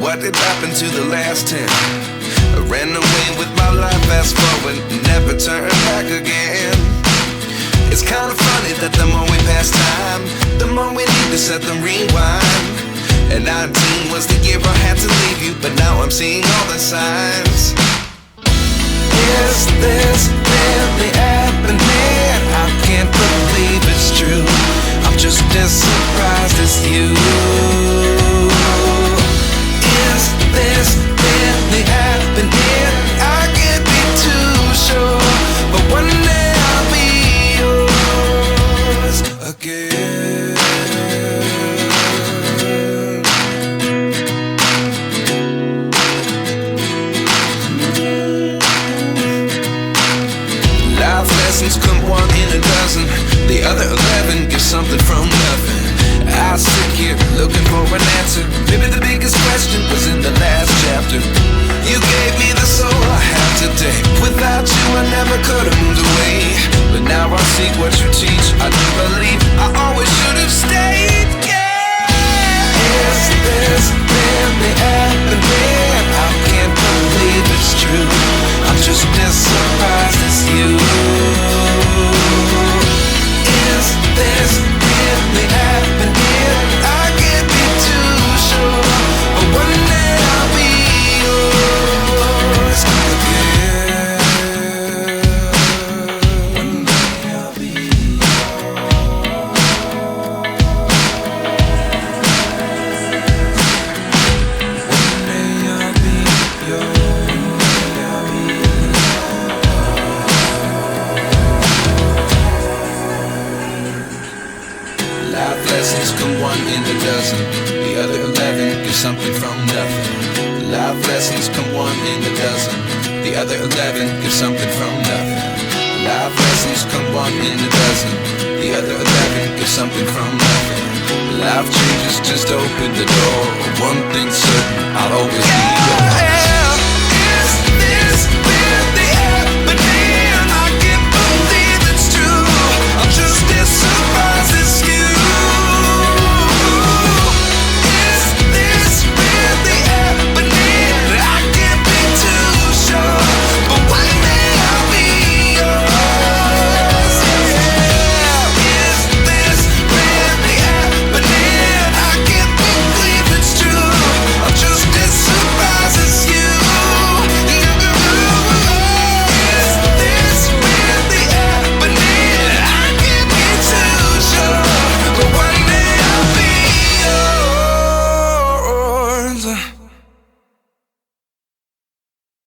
What did happen to the last 10? I ran away with my life, fast forward, never turn back again. It's kind of funny that the more we pass time, the more we need to set them rewind. And 19 was the year I had to leave you, but now I'm seeing all the signs. Is this really happening? I can't believe it's true. I'm just as surprised as you. Is this really happening? I can't be too sure, but one day I'll be yours again. Life lessons come one in a dozen. The other 11 get something from nothing. I sit here looking for an answer. Maybe the biggest question was in the last chapter. You gave me the soul I have today. Without you I never could have moved away. But now I see what you teach. I do believe I always should have stayed. Yeah. Is this really happening? I can't believe it's true. I'm just as surprised as you. Is this really happening? I can't be too sure, but one day I'll be yours again. One day I'll be Life lessons come one in a dozen. The other 11 get something from nothing. Life lessons come one in a dozen. The other 11 get something from nothing. Life lessons come one in a dozen. The other 11 get something from nothing. Life changes just open the door. One thing's certain, I'll always be